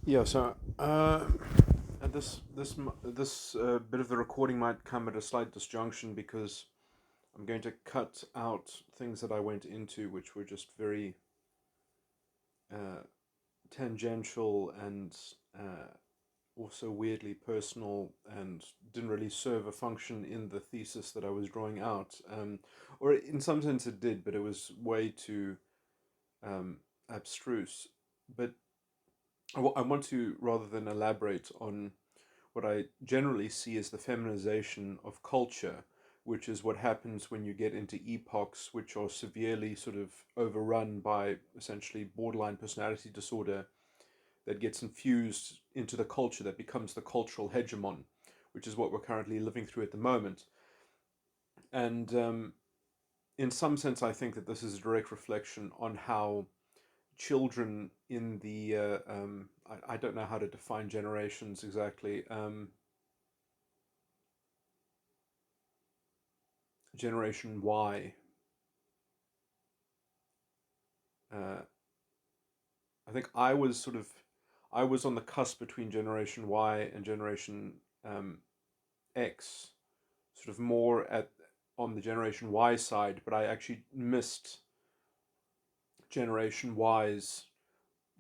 Yeah, so and this bit of the recording might come at a slight disjunction because I'm going to cut out things that I went into, which were just very uh, tangential and uh, also weirdly personal and didn't really serve a function in the thesis that I was drawing out. Or in some sense it did, but it was way too abstruse. But I want to, rather than elaborate on what I generally see as the feminization of culture, which is what happens when you get into epochs which are severely sort of overrun by essentially borderline personality disorder that gets infused into the culture that becomes the cultural hegemon, which is what we're currently living through at the moment. And in some sense, I think that this is a direct reflection on how children in the I don't know how to define generations exactly. Generation Y. Uh, I think I was on the cusp between Generation Y and Generation X, sort of more at on the Generation Y side, but I actually missed Generation Y's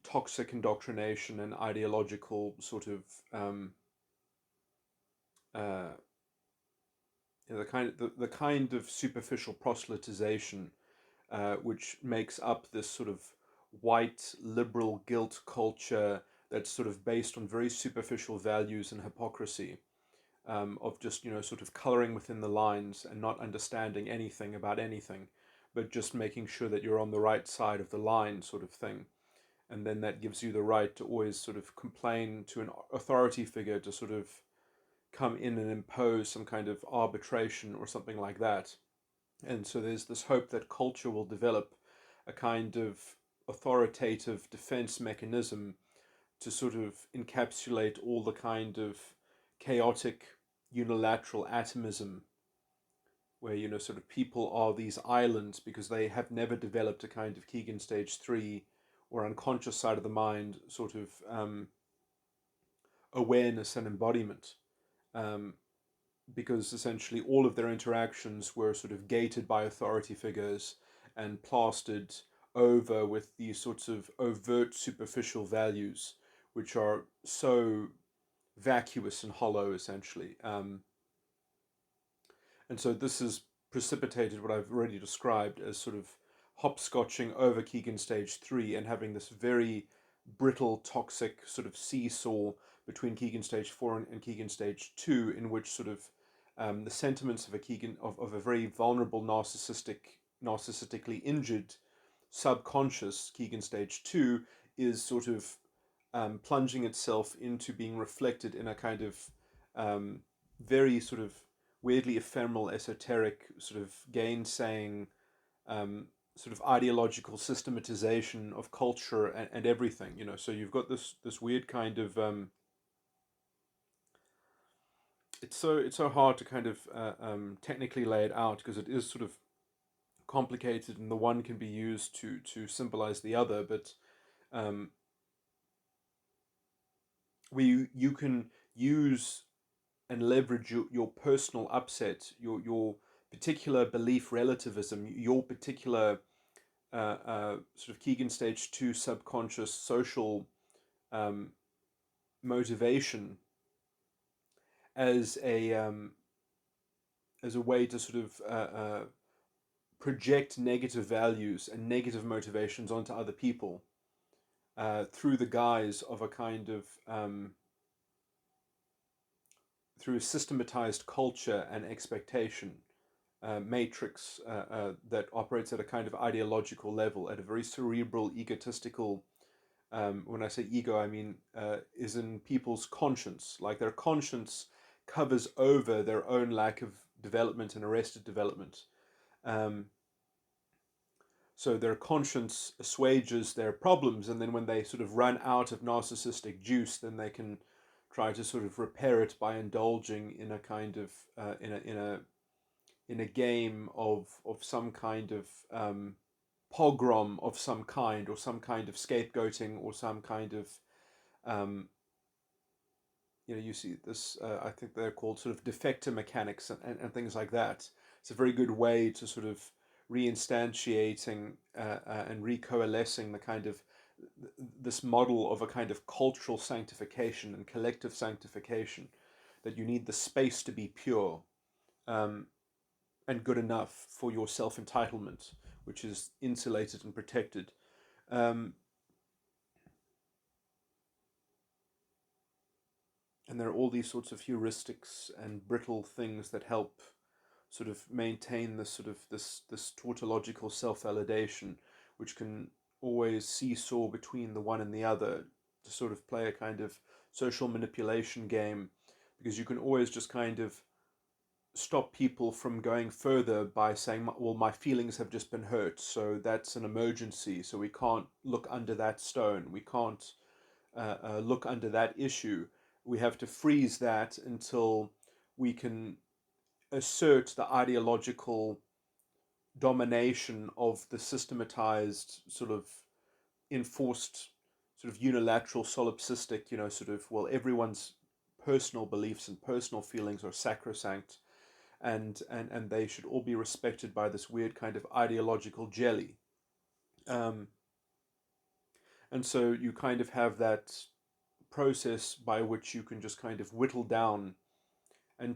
toxic indoctrination and ideological sort of uh, the kind of superficial proselytization which makes up this sort of white liberal guilt culture that's sort of based on very superficial values and hypocrisy, of just sort of coloring within the lines and not understanding anything about anything, but just making sure that you're on the right side of the line, sort of thing. And then that gives you the right to always sort of complain to an authority figure to sort of come in and impose some kind of arbitration or something like that. And so there's this hope that culture will develop a kind of authoritative defense mechanism to sort of encapsulate all the kind of chaotic unilateral atomism where sort of people are these islands because they have never developed a kind of Keegan stage 3 or unconscious side of the mind sort of awareness and embodiment, um, because essentially all of their interactions were sort of gated by authority figures and plastered over with these sorts of overt superficial values, which are so vacuous and hollow, essentially. And so this has precipitated what I've already described as sort of hopscotching over Keegan stage 3 and having this very brittle, toxic sort of seesaw between Keegan stage 4 and Keegan stage 2, in which sort of the sentiments of a of a very vulnerable narcissistically injured subconscious Keegan stage 2 is sort of plunging itself into being reflected in a kind of very sort of weirdly ephemeral, esoteric, sort of gainsaying, sort of ideological systematization of culture and everything. So you've got this weird kind of it's so hard to kind of technically lay it out because it is sort of complicated, and the one can be used to symbolize the other, but um, you can use and leverage your personal upset, your particular belief relativism, your particular sort of Keegan stage 2 subconscious social um, motivation as a way to sort of project negative values and negative motivations onto other people through the guise of a kind of through a systematized culture and expectation matrix that operates at a kind of ideological level, at a very cerebral, egotistical. When I say ego, I mean is in people's conscience. Like their conscience covers over their own lack of development and arrested development. Um, so their conscience assuages their problems, and then when they sort of run out of narcissistic juice, then they can try to sort of repair it by indulging in a kind of in a game of some kind of pogrom of some kind, or some kind of scapegoating, or some kind of Um, you see this. I think they're called sort of defector mechanics and things like that. It's a very good way to sort of reinstantiating and recoalescing the kind of this model of a kind of cultural sanctification and collective sanctification, that you need the space to be pure, um, and good enough for your self entitlement, which is insulated and protected. Um, and there are all these sorts of heuristics and brittle things that help sort of maintain this sort of this tautological self-validation, which can always seesaw between the one and the other, to sort of play a kind of social manipulation game, because you can always just kind of stop people from going further by saying, well, my feelings have just been hurt, so that's an emergency, so we can't look under that stone, we can't look under that issue, we have to freeze that until we can assert the ideological domination of the systematized, sort of enforced, sort of unilateral, solipsistic, sort of, well, everyone's personal beliefs and personal feelings are sacrosanct, and they should all be respected by this weird kind of ideological jelly. Um, and so you kind of have that process by which you can just kind of whittle down and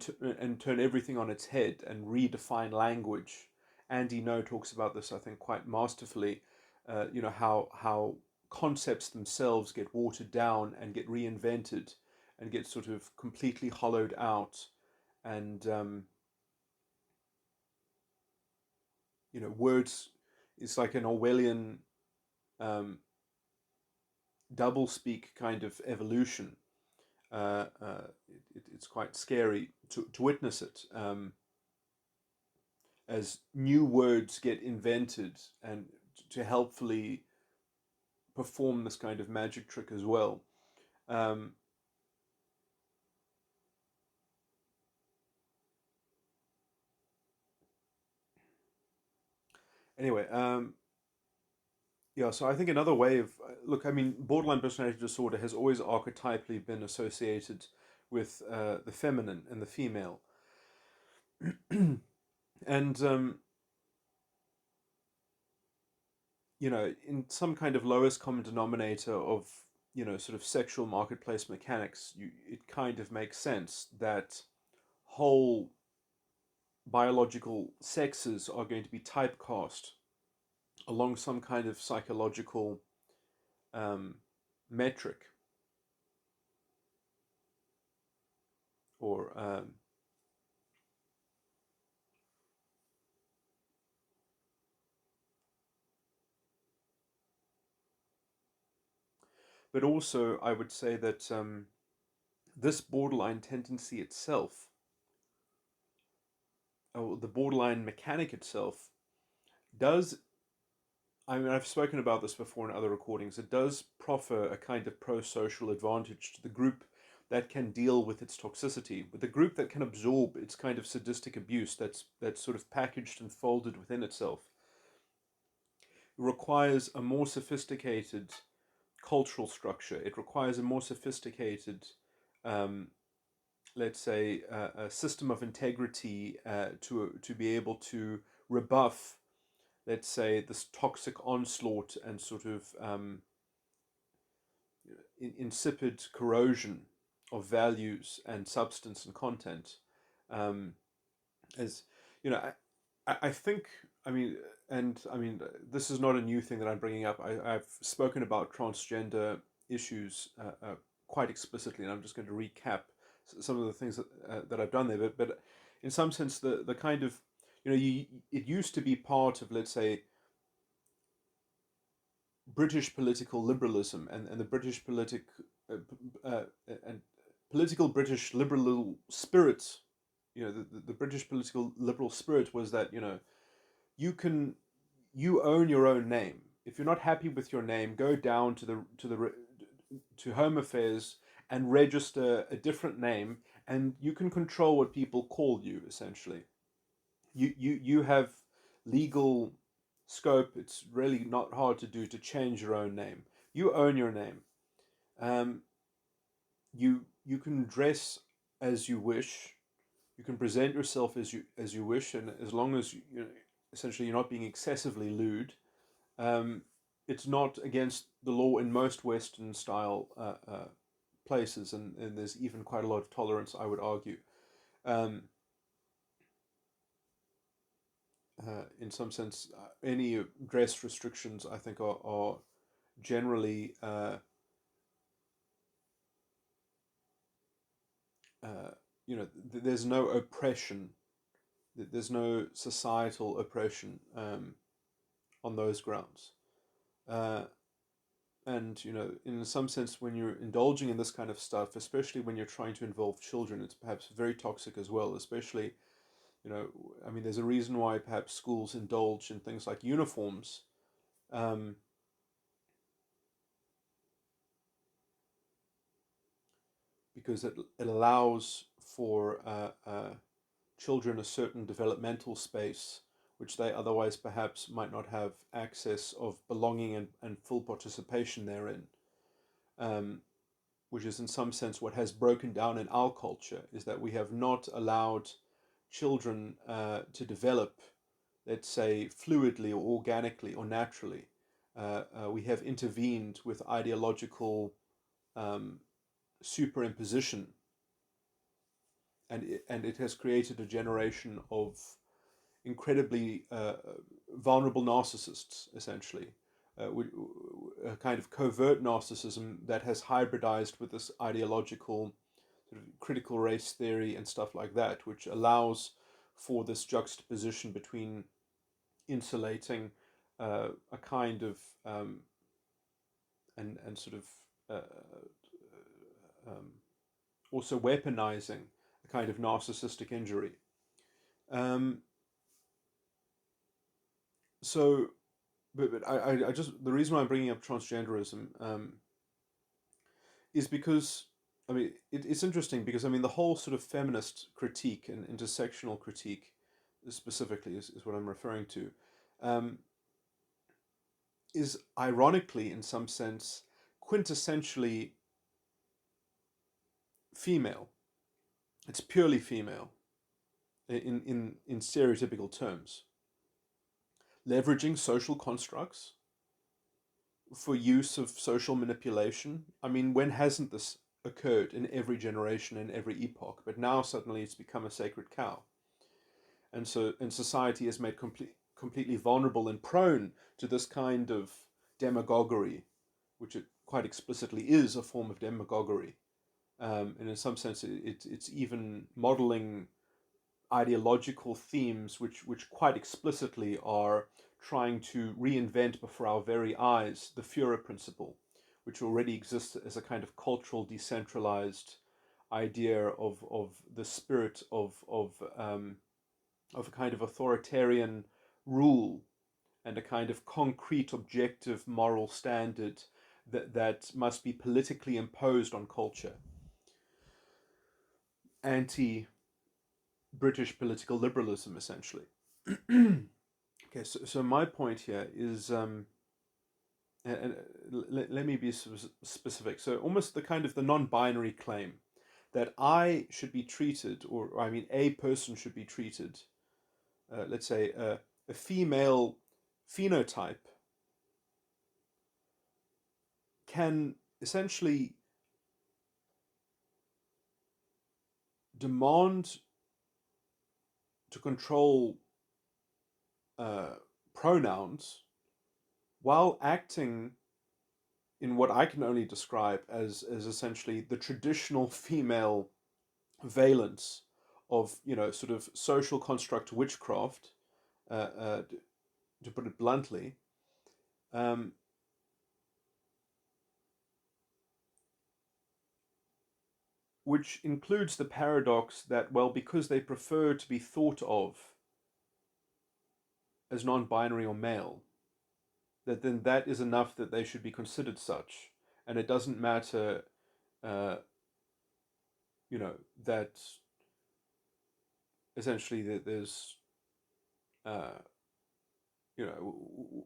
turn everything on its head and redefine language. Andy No talks about this, I think, quite masterfully. How concepts themselves get watered down and get reinvented and get sort of completely hollowed out, and words. It's like an Orwellian um, doublespeak kind of evolution. It's quite scary to witness it. As new words get invented and to helpfully perform this kind of magic trick as well. Um, anyway, yeah, so I think another way of look, I mean, borderline personality disorder has always archetypally been associated with the feminine and the female, and in some kind of lowest common denominator of sort of sexual marketplace mechanics, it kind of makes sense that whole biological sexes are going to be typecast along some kind of psychological um, metric, or but also I would say that this borderline tendency itself, or the borderline mechanic itself, does, I mean, I've spoken about this before in other recordings, it does proffer a kind of pro-social advantage to the group that can deal with its toxicity, with the group that can absorb its kind of sadistic abuse that's sort of packaged and folded within itself. It requires a more sophisticated cultural structure. It requires a more sophisticated, um, let's say, a system of integrity to be able to rebuff, let's say, this toxic onslaught and sort of insipid corrosion of values and substance and content. Um, as I think, I mean, this is not a new thing that I'm bringing up. I've spoken about transgender issues quite explicitly, and I'm just going to recap some of the things that I've done there. But in some sense, the kind of, it used to be part of, let's say, British political liberalism and the British uh, uh, and political British liberal spirit. The British political liberal spirit was that you can you own your own name. If you're not happy with your name, go down to Home Affairs and register a different name, and you can control what people call you. Essentially, you have legal scope. It's really not hard to do to change your own name. You own your name. you can dress as you wish, you can present yourself as you wish, and as long as essentially you're not being excessively lewd, um, it's not against the law in most Western style places, and there's even quite a lot of tolerance, I would argue. Um, in some sense, any dress restrictions, I think, are generally uh, there's no oppression, there's no societal oppression on those grounds. Uh, and in some sense, when you're indulging in this kind of stuff, especially when you're trying to involve children, it's perhaps very toxic as well. Especially, I mean, there's a reason why perhaps schools indulge in things like uniforms, um, because it allows for children a certain developmental space which they otherwise perhaps might not have access of belonging and full participation therein. Um, which is in some sense what has broken down in our culture, is that we have not allowed children to develop, let's say, fluidly or organically or naturally. We have intervened with ideological um, superimposition, and it has created a generation of incredibly vulnerable narcissists, essentially. A kind of covert narcissism that has hybridized with this ideological sort of critical race theory and stuff like that, which allows for this juxtaposition between insulating a kind of and sort of um, also weaponizing a kind of narcissistic injury. Um, so, but I just the reason why I'm bringing up transgenderism is because I mean it's interesting because I mean the whole sort of feminist critique and intersectional critique specifically is what I'm referring to, um, is ironically in some sense quintessentially female. It's purely female in stereotypical terms, leveraging social constructs for use of social manipulation. I mean, when hasn't this occurred in every generation, in every epoch? But now suddenly it's become a sacred cow. And so, and society is made completely vulnerable and prone to this kind of demagoguery, which it quite explicitly is a form of demagoguery. And in some sense, it's even modeling ideological themes which quite explicitly are trying to reinvent before our very eyes the Führer principle, which already exists as a kind of cultural decentralized idea of the spirit of a kind of authoritarian rule and a kind of concrete objective moral standard that must be politically imposed on culture, anti British political liberalism, essentially. Okay, so my point here is, and let me be specific. So almost the kind of the non-binary claim that I should be treated, or I mean, a person should be treated, let's say, a female phenotype can essentially demand to control uh, pronouns while acting in what I can only describe as essentially the traditional female valence of sort of social construct witchcraft, to put it bluntly, um, which includes the paradox that, well, because they prefer to be thought of as non-binary or male, that then that is enough that they should be considered such, and it doesn't matter, uh, that essentially that there's uh, you know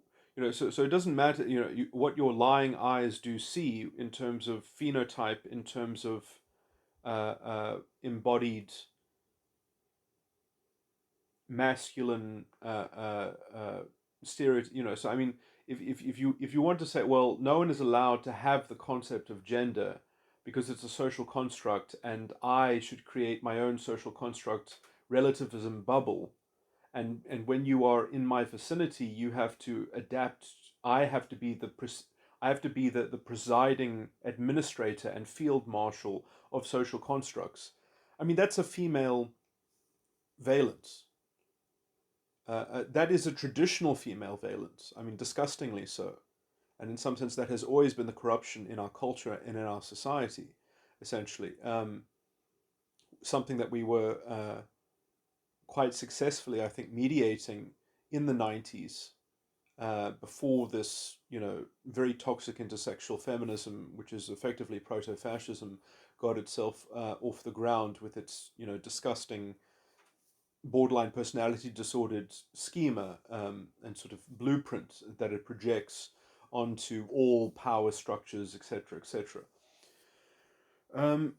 So it doesn't matter, what your lying eyes do see in terms of phenotype, in terms of embodied masculine stereotype. So I mean, if you want to say, well, no one is allowed to have the concept of gender because it's a social construct, and I should create my own social construct relativism bubble, and when you are in my vicinity, you have to adapt. I have to be the presiding administrator and field marshal of social constructs. I mean, that's a female valence. That is a traditional female valence. I mean, disgustingly so. And in some sense, that has always been the corruption in our culture and in our society, essentially. Something that we were quite successfully, I think, mediating in the 90s, before this, very toxic intersexual feminism, which is effectively proto fascism, got itself off the ground with its, disgusting borderline personality disordered schema, and sort of blueprint that it projects onto all power structures, etc., etc. Um,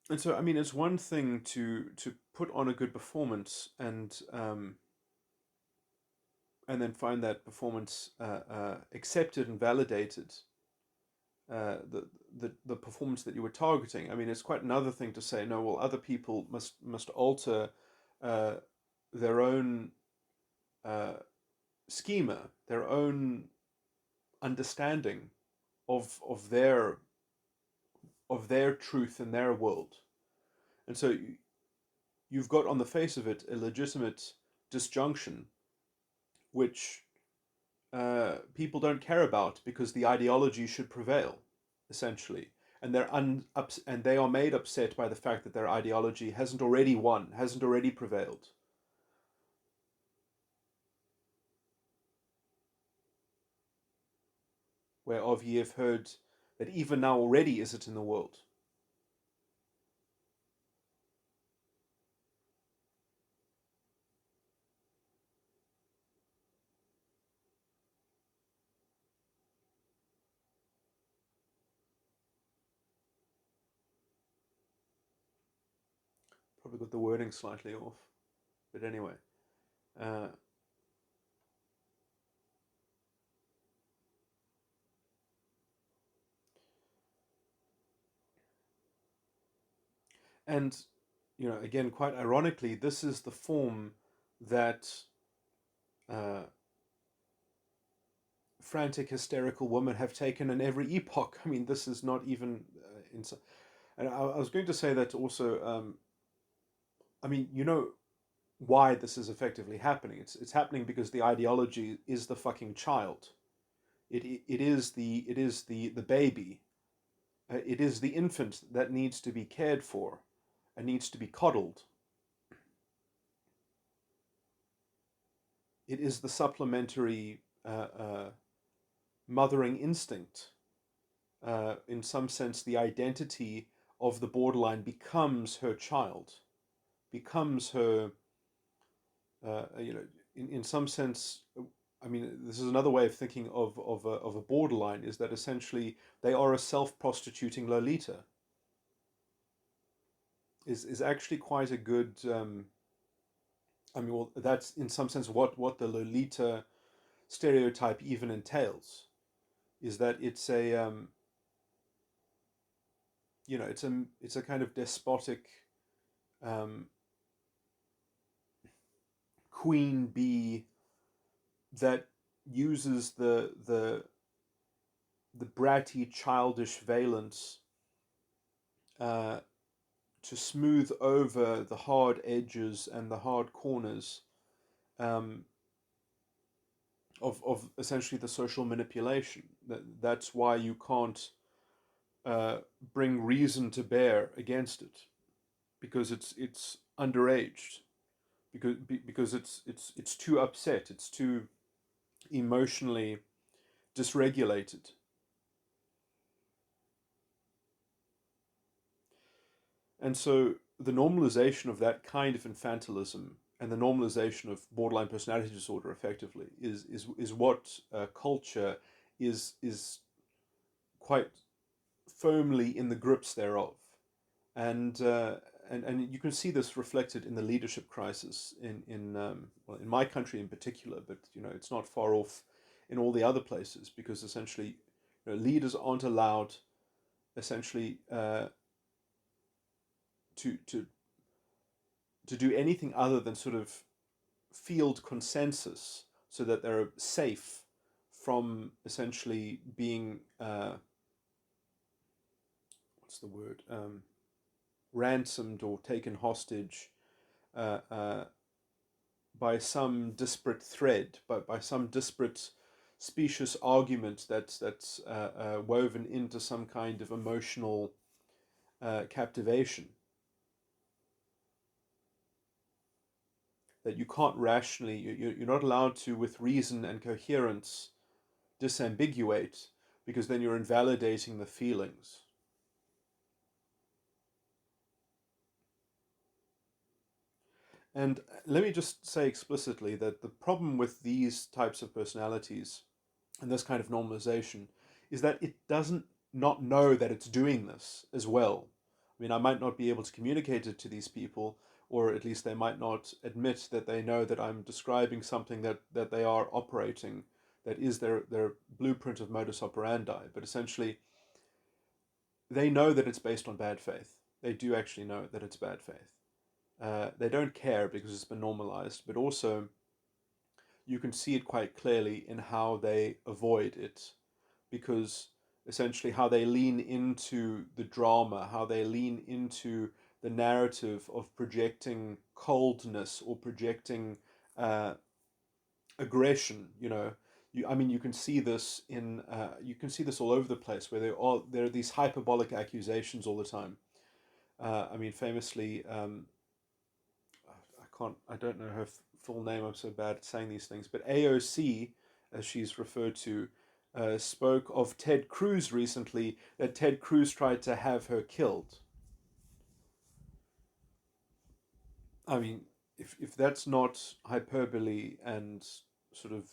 and so, I mean, it's one thing to put on a good performance, and then find that performance accepted and validated, the performance that you were targeting. I mean, it's quite another thing to say, no, well, other people must alter uh, their own uh, schema, their own understanding of their truth in their world. And so you've got, on the face of it, a legitimate disjunction, which people don't care about because the ideology should prevail, essentially. And and they are made upset by the fact that their ideology hasn't already won, hasn't already prevailed. Whereof ye have heard that even now already is it in the world. Probably got the wording slightly off, but anyway. Uh, and again, quite ironically, this is the form that uh, frantic, hysterical women have taken in every epoch. I mean, this is not even and I was going to say that also. I mean, why this is effectively happening. It's happening because the ideology is the fucking child. It is the baby. It is the infant that needs to be cared for, and needs to be coddled. It is the supplementary mothering instinct. In some sense, the identity of the borderline becomes her child, becomes her, in some sense. I mean, this is another way of thinking of a borderline, is that essentially they are a self prostituting Lolita. Is actually quite a good. I mean, well, that's in some sense what the Lolita stereotype even entails, is that it's a kind of despotic, um, queen bee that uses the bratty, childish valence uh, to smooth over the hard edges and the hard corners, um, of essentially the social manipulation. That's why you can't uh, bring reason to bear against it, because it's underaged, because it's too upset, it's too emotionally dysregulated. And so the normalization of that kind of infantilism and the normalization of borderline personality disorder effectively is what culture is quite firmly in the grips thereof. And and you can see this reflected in the leadership crisis well, in my country in particular, but it's not far off in all the other places, because essentially leaders aren't allowed essentially to to to do anything other than sort of field consensus, so that they're safe from essentially being what's the word, ransomed or taken hostage uh, uh, by some disparate thread, by some disparate specious argument that's woven into some kind of emotional captivation, that you can't rationally, you're not allowed to, with reason and coherence, disambiguate, because then you're invalidating the feelings. And let me just say explicitly that the problem with these types of personalities and this kind of normalization is that it doesn't not know that it's doing this as well. I mean, I might not be able to communicate it to these people, or at least they might not admit that they know that I'm describing something that they are operating, that is their blueprint of modus operandi. But essentially, they know that it's based on bad faith. They do actually know that it's bad faith. They don't care because it's been normalized, but also you can see it quite clearly in how they avoid it, because essentially how they lean into the drama, how they lean into the narrative of projecting coldness or projecting uh, aggression. I mean, you can see this you can see this all over the place, where there are these hyperbolic accusations all the time. I mean, famously, I don't know her full name. I'm so bad at saying these things, but AOC, as she's referred to, spoke of Ted Cruz recently, that Ted Cruz tried to have her killed. I mean, if that's not hyperbole and sort of,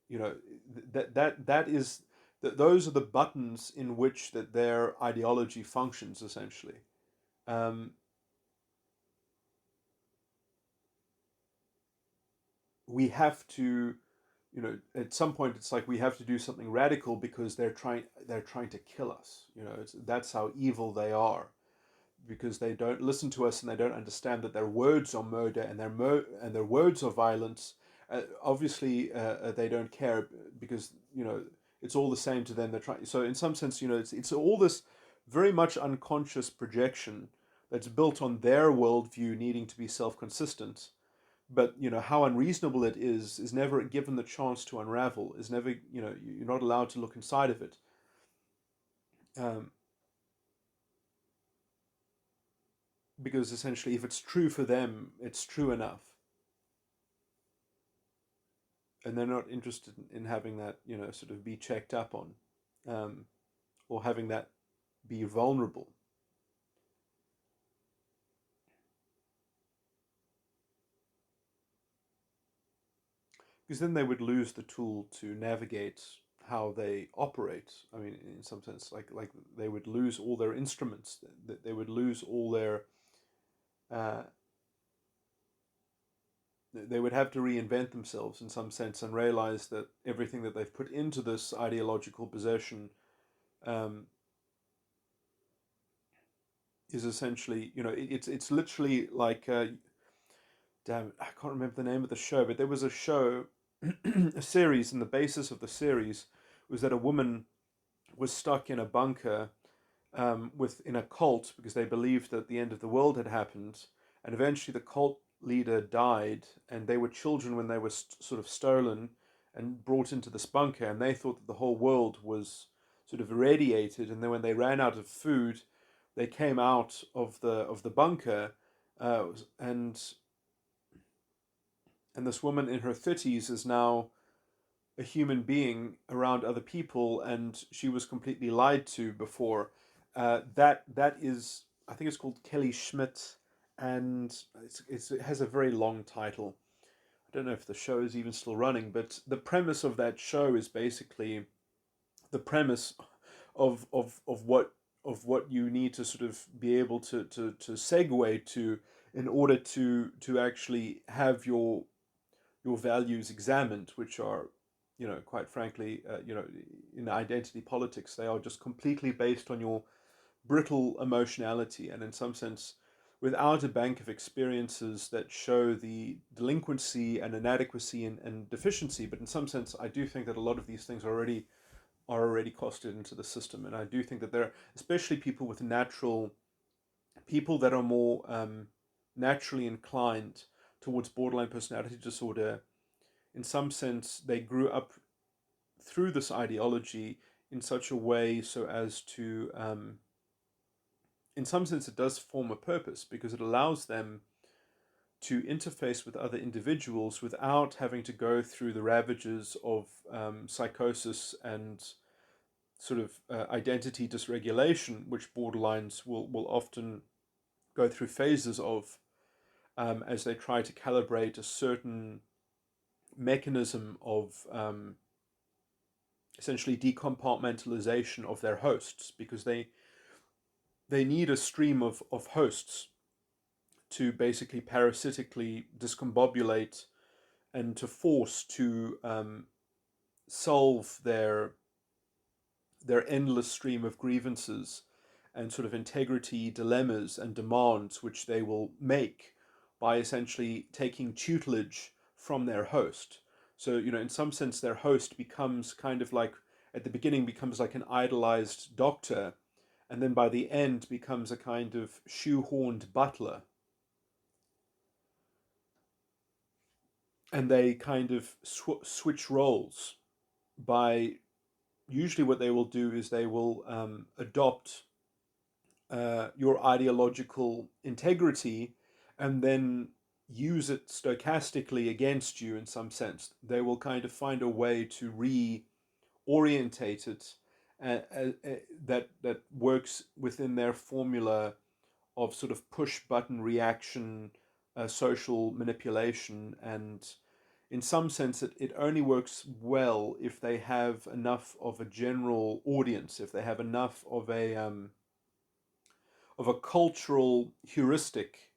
that is that those are the buttons in which that their ideology functions essentially. Um, we have to, at some point it's like we have to do something radical, because they're trying to kill us. That's how evil they are, because they don't listen to us and they don't understand that their words are murder, and their words are violence. Obviously, they don't care, because it's all the same to them. They're trying. So in some sense, it's all this very much unconscious projection that's built on their worldview needing to be self-consistent. But how unreasonable it is never given the chance to unravel. Is never, you're not allowed to look inside of it. Um, because essentially, if it's true for them, it's true enough, and they're not interested in having that sort of be checked up on, um, or having that be vulnerable, because then they would lose the tool to navigate how they operate. I mean, in some sense, like they would lose all their instruments, that they would lose all their uh, they would have to reinvent themselves in some sense, and realize that everything that they've put into this ideological possession um, is essentially, it's literally like, damn, I can't remember the name of the show, but there was a show, a series, and the basis of the series was that a woman was stuck in a bunker in a cult, because they believed that the end of the world had happened, and eventually the cult leader died, and they were children when they were sort of stolen and brought into this bunker, and they thought that the whole world was sort of irradiated, and then when they ran out of food, they came out of the bunker, uh, and and this woman in her 30s is now a human being around other people, and she was completely lied to before. That is I think it's called Kelly Schmidt, and it has a very long title. I don't know if the show is even still running, but the premise of that show is basically the premise of what you need to sort of be able to segue to in order to actually have your values examined, which are, quite frankly, in identity politics, they are just completely based on your brittle emotionality, and in some sense, without a bank of experiences that show the delinquency and inadequacy and deficiency. But in some sense, I do think that a lot of these things are already costed into the system, and I do think that there are, especially people that are more naturally inclined towards borderline personality disorder. In some sense, they grew up through this ideology in such a way so as to, in some sense, it does form a purpose because it allows them to interface with other individuals without having to go through the ravages of psychosis and sort of identity dysregulation, which borderlines will often go through phases of, as they try to calibrate a certain mechanism of essentially decompartmentalization of their hosts, because they need a stream of hosts to basically parasitically discombobulate and to force to solve their endless stream of grievances and sort of integrity dilemmas and demands, which they will make by essentially taking tutelage from their host. So, in some sense, their host becomes kind of like, at the beginning, becomes like an idolized doctor, and then by the end becomes a kind of shoehorned butler. And they kind of switch roles by, usually what they will do is they will adopt your ideological integrity and then use it stochastically against you in some sense. They will kind of find a way to reorientate it that works within their formula of sort of push button reaction, social manipulation, and in some sense it only works well if they have enough of a general audience, if they have enough of a cultural heuristic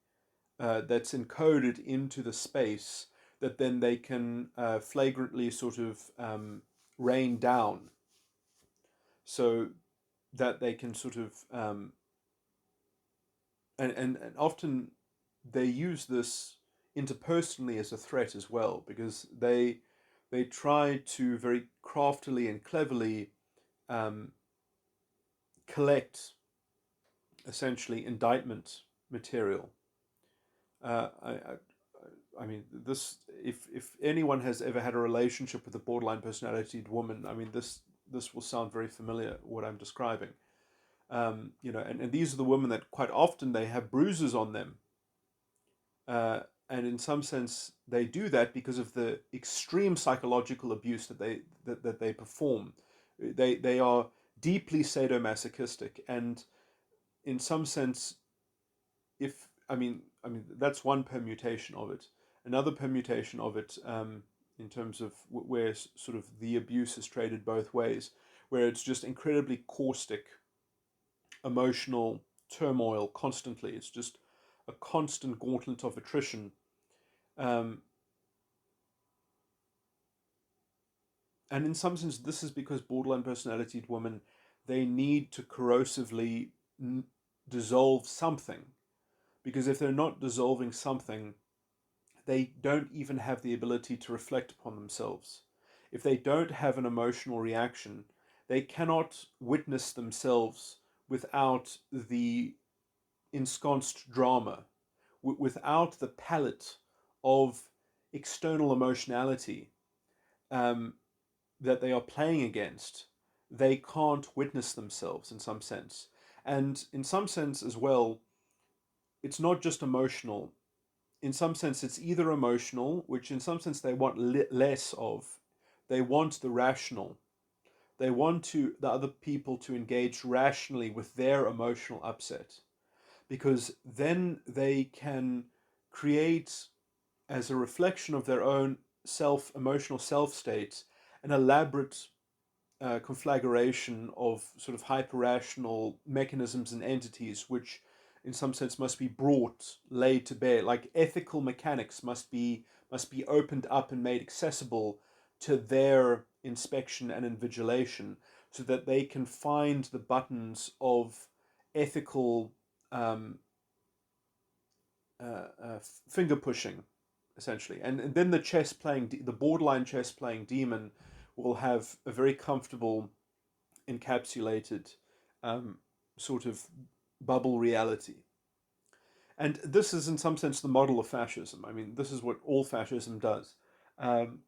that's encoded into the space that then they can flagrantly sort of rain down, so that they can sort of and often they use this interpersonally as a threat as well, because they try to very craftily and cleverly um, collect essentially indictment material. I mean, this, if anyone has ever had a relationship with a borderline personality woman, I mean, this will sound very familiar, what I'm describing. And these are the women that quite often they have bruises on them, and in some sense they do that because of the extreme psychological abuse that they perform. They are deeply sadomasochistic, and in some sense, if I mean that's one permutation of it. Another permutation of it, in terms of where sort of the abuse is traded both ways, where it's just incredibly caustic, emotional turmoil constantly. It's just a constant gauntlet of attrition. Um, and in some sense, this is because borderline personality women, they need to corrosively dissolve something. Because if they're not dissolving something, they don't even have the ability to reflect upon themselves. If they don't have an emotional reaction, they cannot witness themselves without the ensconced drama, without the palette of external emotionality um, that they are playing against. They can't witness themselves in some sense. And in some sense as well, it's not just emotional. In some sense, it's either emotional, which in some sense they want less of. They want the rational. They want the other people to engage rationally with their emotional upset. because then they can create, as a reflection of their own emotional self states, an elaborate conflagration of sort of hyper rational mechanisms and entities, which in some sense must be laid to bear. Like ethical mechanics must be opened up and made accessible to their inspection and invigilation, so that they can find the buttons of ethical um, finger pushing, essentially. And then the borderline chess playing demon will have a very comfortable, encapsulated sort of bubble reality. And this is, in some sense, the model of fascism. I mean, this is what all fascism does. Um,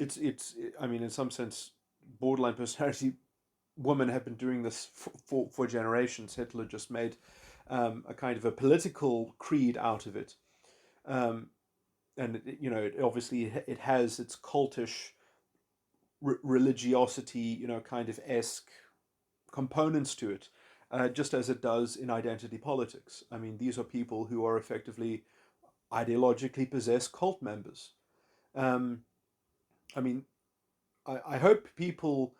I mean, in some sense, borderline personality women have been doing this for generations. Hitler just made a kind of a political creed out of it. Um, and obviously it has its cultish religiosity, kind of esque components to it, just as it does in identity politics. I mean, these are people who are effectively ideologically possessed cult members. Um, I mean, I hope people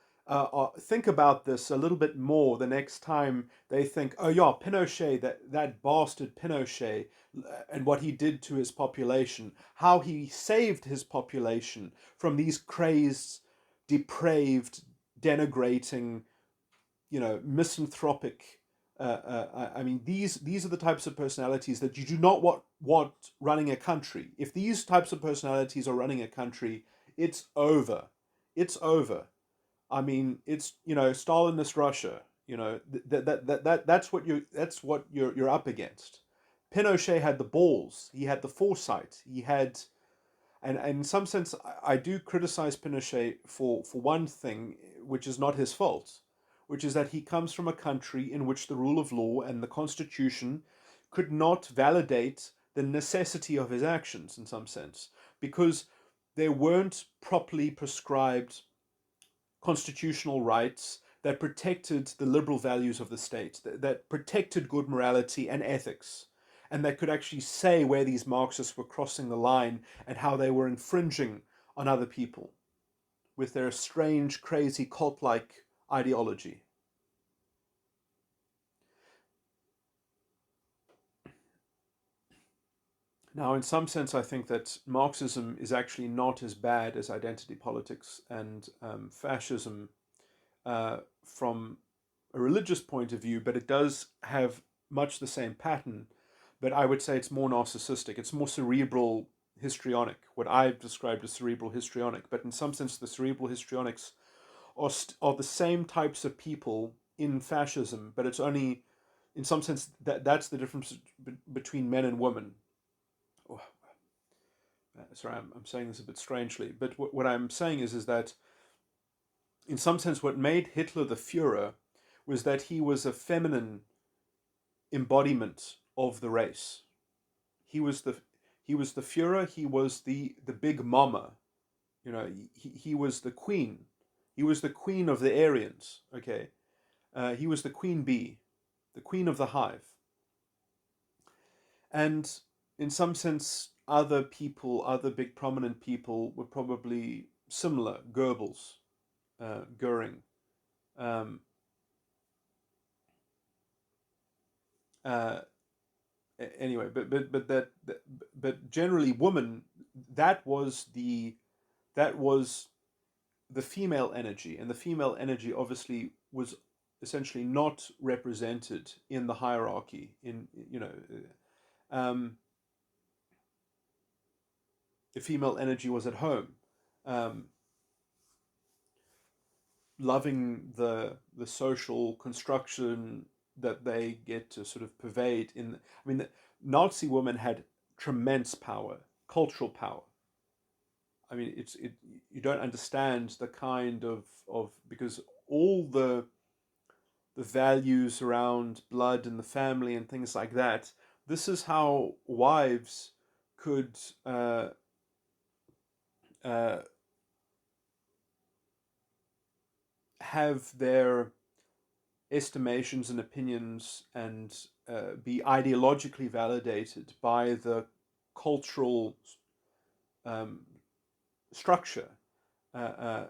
think about this a little bit more the next time they think, oh yeah, Pinochet, that bastard Pinochet, and what he did to his population, how he saved his population from these crazed, depraved, denigrating, misanthropic. I mean, these are the types of personalities that you do not want running a country. If these types of personalities are running a country, it's over. It's over. I mean, it's Stalinist Russia. That's what you're up against. Pinochet had the balls. He had the foresight. He had, and in some sense, I do criticize Pinochet for one thing, which is not his fault, which is that he comes from a country in which the rule of law and the constitution could not validate the necessity of his actions in some sense, because there weren't properly prescribed constitutional rights that protected the liberal values of the state, that protected good morality and ethics, and that could actually say where these Marxists were crossing the line and how they were infringing on other people with their strange, crazy, cult like ideology. Now, in some sense, I think that Marxism is actually not as bad as identity politics and fascism from a religious point of view, but it does have much the same pattern. But I would say it's more narcissistic. It's more cerebral histrionic, what I've described as cerebral histrionic. But in some sense, the cerebral histrionics are the same types of people in fascism, but it's only, in some sense, that's the difference between men and women. Oh, sorry, I'm saying this a bit strangely, but what I'm saying is that in some sense, what made Hitler the Fuhrer was that he was a feminine embodiment of the race. He was the he was the Führer. He was the big mama. He was the queen. He was the queen of the Aryans. Okay, he was the queen bee, the queen of the hive. And in some sense, other people, other big prominent people, were probably similar. Goebbels, Goering. Um, uh, anyway, but generally, woman. That was the that was the female energy, and the female energy obviously was essentially not represented in the hierarchy. Um, the female energy was at home, um, loving the social construction that they get to sort of pervade in. I mean, the Nazi women had tremendous power, cultural power. I mean, you don't understand the kind of because all the values around blood and the family and things like that. This is how wives could uh, have their estimations and opinions and be ideologically validated by the cultural um, structure. Uh, uh,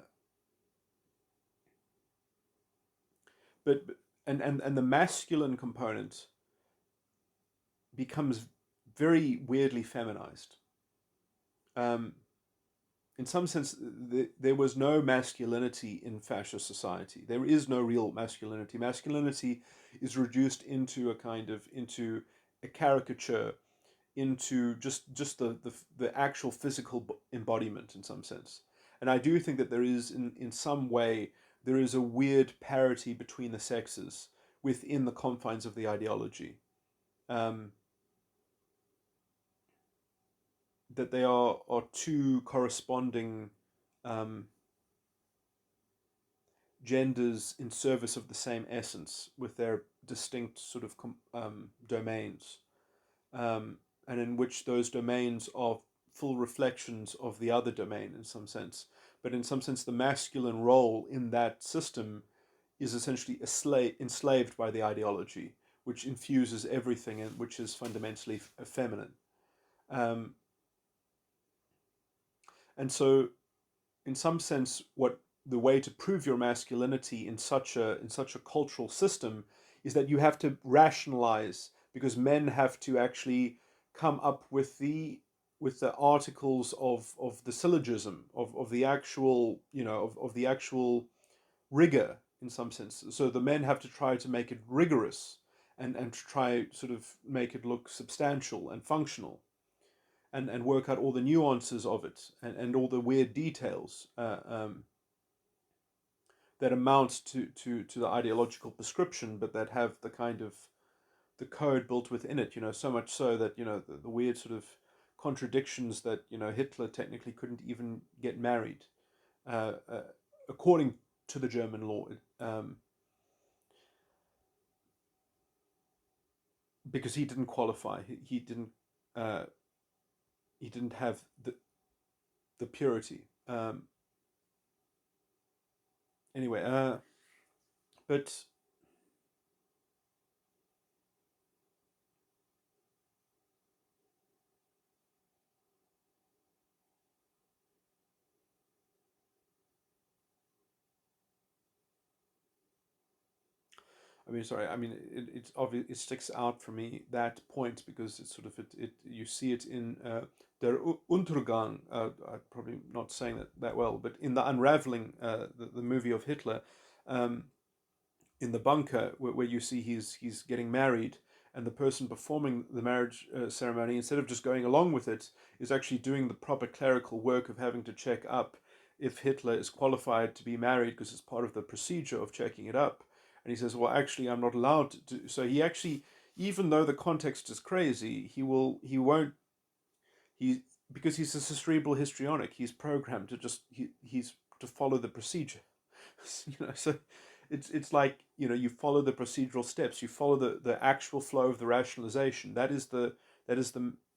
but and the masculine component becomes very weirdly feminized. Um, in some sense, there was no masculinity in fascist society. There is no real masculinity. Masculinity is reduced into into a caricature, into just the actual physical embodiment in some sense. And I do think that there is in some way there is a weird parity between the sexes within the confines of the ideology. Um, that they are two corresponding um, genders in service of the same essence with their distinct sort of domains, um, and in which those domains are full reflections of the other domain in some sense. But in some sense, the masculine role in that system is essentially enslaved by the ideology, which infuses everything and which is fundamentally feminine. Um, and so in some sense, what the way to prove your masculinity in such a cultural system is that you have to rationalize, because men have to actually come up with the articles of the syllogism of the actual of the actual rigor in some sense. So the men have to try to make it rigorous and to try sort of make it look substantial and functional, and work out all the nuances of it and all the weird details that amount to the ideological prescription, but that have the kind of the code built within it. So much so that the weird sort of contradictions that Hitler technically couldn't even get married, uh, uh, according to the German law, because he didn't qualify. Uh, he didn't have the purity. Anyway, but I mean, sorry. I mean, it's obvious. It sticks out for me, that point, because it's sort of it you see it in Der Untergang. I'm probably not saying that well, but in the Unraveling, the movie of Hitler, um, in the bunker, where you see he's getting married, and the person performing the marriage ceremony, instead of just going along with it, is actually doing the proper clerical work of having to check up if Hitler is qualified to be married, because it's part of the procedure of checking it up. And he says, well, actually, I'm not allowed to. So he actually, even though the context is crazy, he won't, he, because he's a cerebral histrionic, he's programmed to he's to follow the procedure. So it's like, you follow the procedural steps, you follow the actual flow of the rationalization. That is the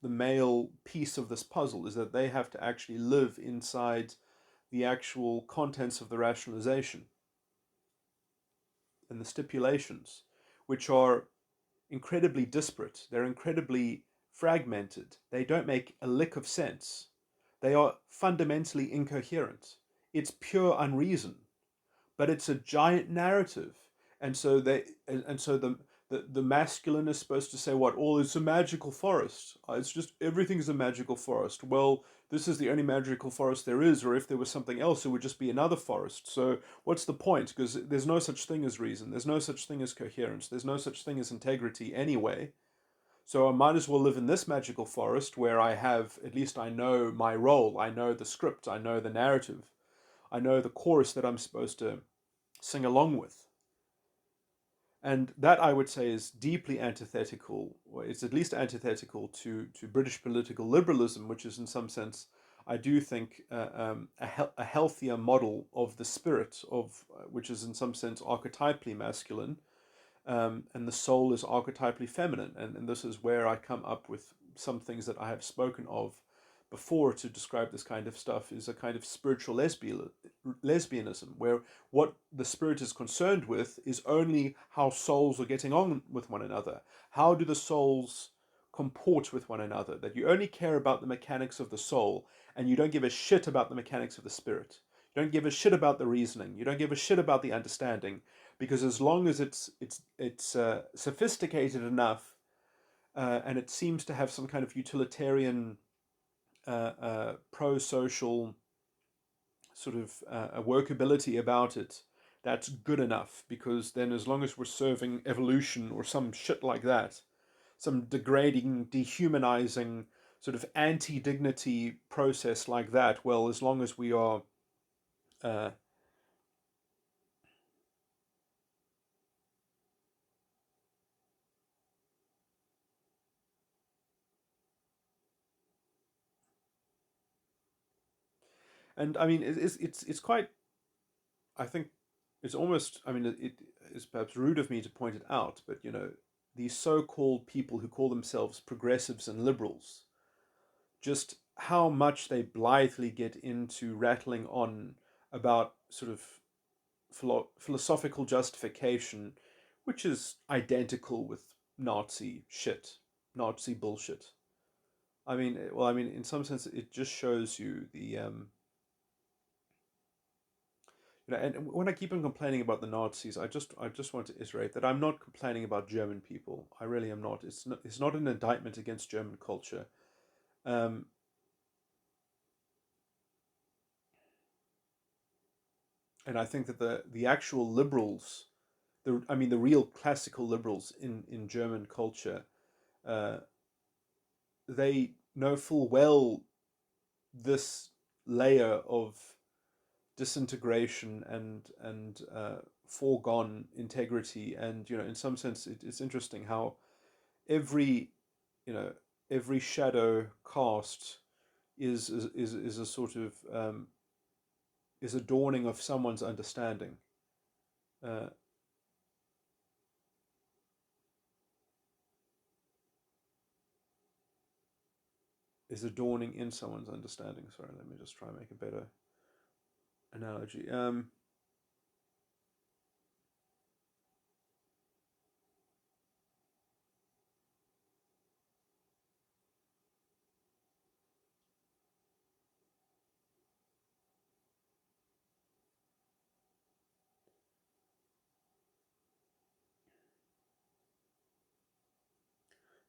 male piece of this puzzle, is that they have to actually live inside the actual contents of the rationalization and the stipulations, which are incredibly disparate. They're incredibly fragmented. They don't make a lick of sense. They are fundamentally incoherent. It's pure unreason, but it's a giant narrative. And so the masculine is supposed to say, what? Oh, it's a magical forest. It's just everything is a magical forest. Well, this is the only magical forest there is, or if there was something else, it would just be another forest. So what's the point? Because there's no such thing as reason. There's no such thing as coherence. There's no such thing as integrity anyway. So I might as well live in this magical forest where at least I know my role. I know the script. I know the narrative. I know the chorus that I'm supposed to sing along with. And that, I would say, is deeply antithetical, or it's at least antithetical to British political liberalism, which is in some sense, I do think, a healthier model of the spirit of, which is in some sense archetypally masculine, and the soul is archetypally feminine. And this is where I come up with some things that I have spoken of before to describe this kind of stuff is a kind of spiritual lesbianism, where what the spirit is concerned with is only how souls are getting on with one another. How do the souls comport with one another? That you only care about the mechanics of the soul, and you don't give a shit about the mechanics of the spirit. You don't give a shit about the reasoning. You don't give a shit about the understanding, because as long as it's sophisticated enough, and it seems to have some kind of utilitarian, pro-social sort of a workability about it, that's good enough. Because then, as long as we're serving evolution or some shit like that, some degrading, dehumanizing, sort of anti-dignity process like that, well, as long as we are uh, and I mean, it's quite. I think it's almost. I mean, it is perhaps rude of me to point it out, but these so-called people who call themselves progressives and liberals, just how much they blithely get into rattling on about sort of philosophical justification, which is identical with Nazi shit, Nazi bullshit. I mean, well, I mean, in some sense, it just shows you the and when I keep on complaining about the Nazis, I just want to iterate that I'm not complaining about German people. I really am not. It's not an indictment against German culture. Um, and I think that the actual liberals, the real classical liberals in German culture, uh, they know full well this layer of disintegration and foregone integrity. And in some sense, it's interesting how every you know every shadow cast is a sort of is a dawning of someone's understanding. Uh, is a dawning in someone's understanding. Sorry, let me just try and make a better analogy.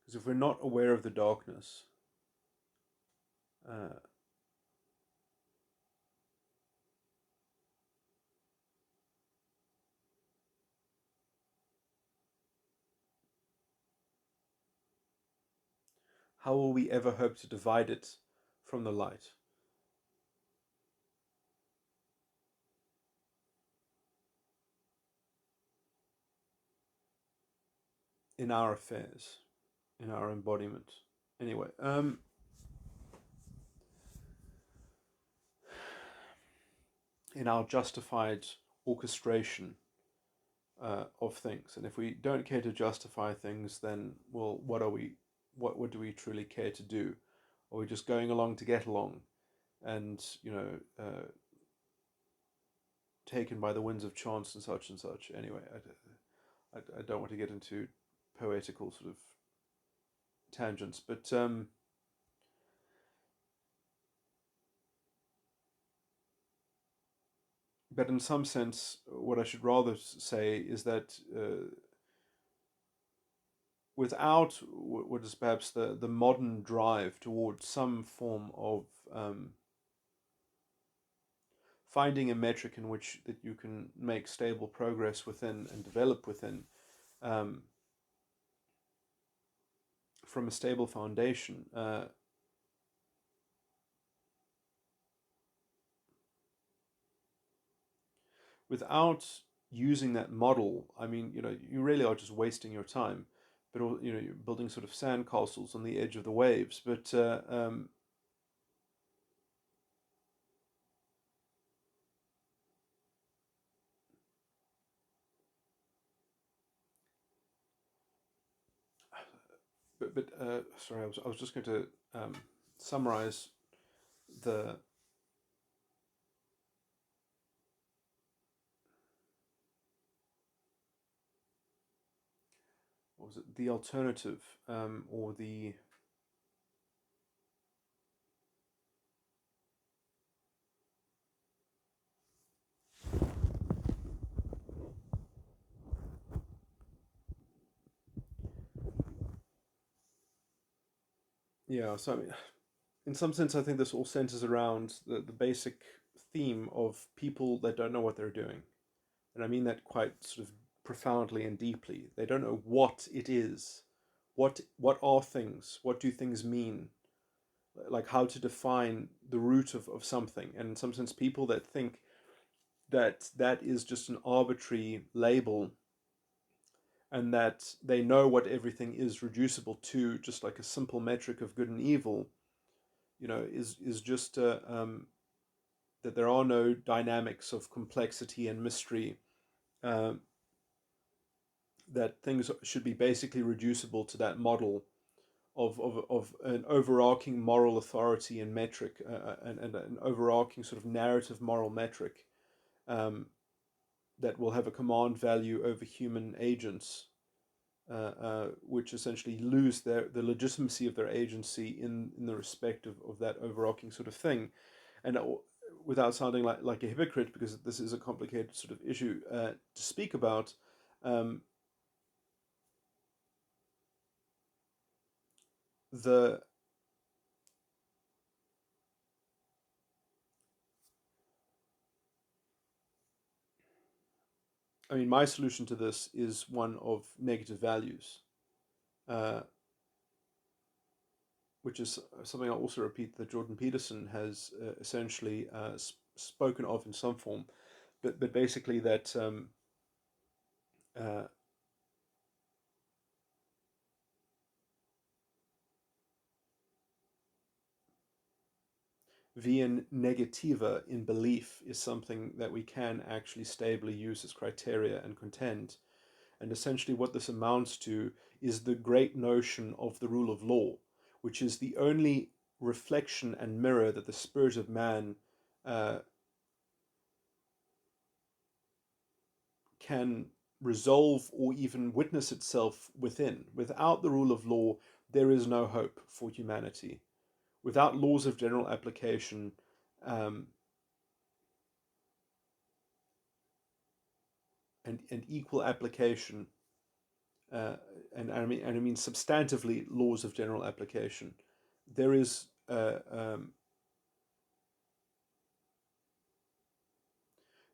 Because if we're not aware of the darkness, uh, how will we ever hope to divide it from the light in our affairs, in our embodiment? Anyway, in our justified orchestration of things. And if we don't care to justify things, then, well, what are we? What do we truly care to do? Are we just going along to get along, and taken by the winds of chance and such? Anyway, I don't want to get into poetical sort of tangents, but in some sense, what I should rather say is that without what is perhaps the modern drive towards some form of finding a metric in which that you can make stable progress within and develop within, um, from a stable foundation, without using that model. I mean, you really are just wasting your time. But you're building sort of sandcastles on the edge of the waves. But sorry, I was just going to summarize the what was it, the alternative, or the yeah. So I mean, in some sense, I think this all centers around the basic theme of people that don't know what they're doing, and I mean that quite sort of profoundly and deeply. They don't know what it is. What are things? What do things mean? Like how to define the root of something. And in some sense, people that think that that is just an arbitrary label, and that they know what everything is reducible to, just like a simple metric of good and evil, is just that there are no dynamics of complexity and mystery, um, that things should be basically reducible to that model of an overarching moral authority and metric, and an overarching sort of narrative moral metric, um, that will have a command value over human agents, which essentially lose the legitimacy of their agency in the respect of that overarching sort of thing. And without sounding like a hypocrite, because this is a complicated sort of issue to speak about, um, the I mean, my solution to this is one of negative values, uh, which is something I also repeat that Jordan Peterson has essentially spoken of in some form, but basically that uh, via negativa in belief is something that we can actually stably use as criteria and contend. And essentially, what this amounts to is the great notion of the rule of law, which is the only reflection and mirror that the spirit of man uh, can resolve or even witness itself within. Without the rule of law, there is no hope for humanity. Without laws of general application, um, and equal application, uh, and I mean substantively laws of general application, there is there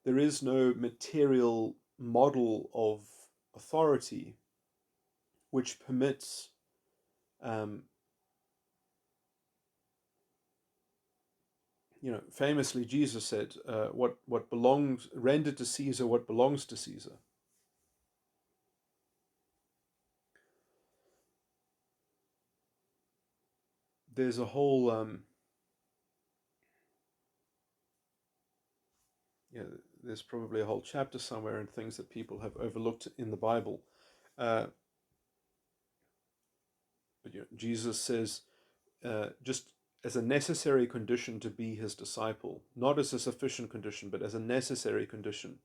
is no material model of authority which permits, um, famously Jesus said, what belongs, render to Caesar what belongs to Caesar. There's a whole, there's probably a whole chapter somewhere in things that people have overlooked in the Bible. Uh, but Jesus says, just as a necessary condition to be his disciple, not as a sufficient condition, but as a necessary condition.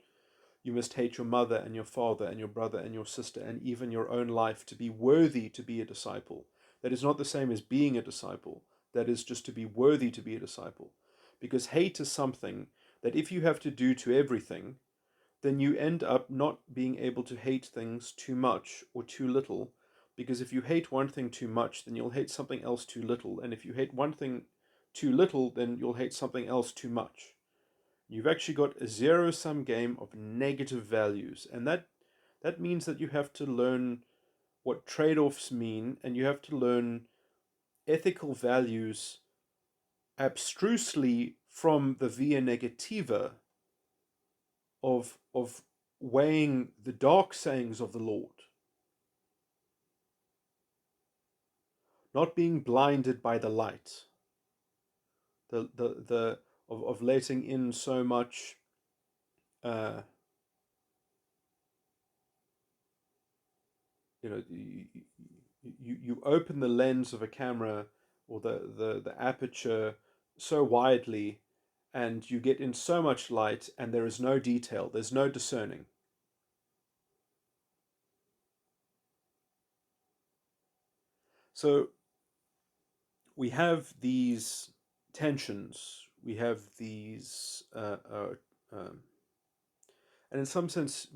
You must hate your mother and your father and your brother and your sister and even your own life to be worthy to be a disciple. That is not the same as being a disciple. That is just to be worthy to be a disciple. Because hate is something that if you have to do to everything, then you end up not being able to hate things too much or too little. Because if you hate one thing too much, then you'll hate something else too little. And if you hate one thing too little, then you'll hate something else too much. You've actually got a zero-sum game of negative values. And that means that you have to learn what trade-offs mean, and you have to learn ethical values abstrusely from the via negativa of weighing the dark sayings of the Lord, not being blinded by the light, the of letting in so much, uh, you open the lens of a camera, or the aperture so widely, and you get in so much light, and there is no detail, there's no discerning. So we have these tensions, we have these, and in some sense,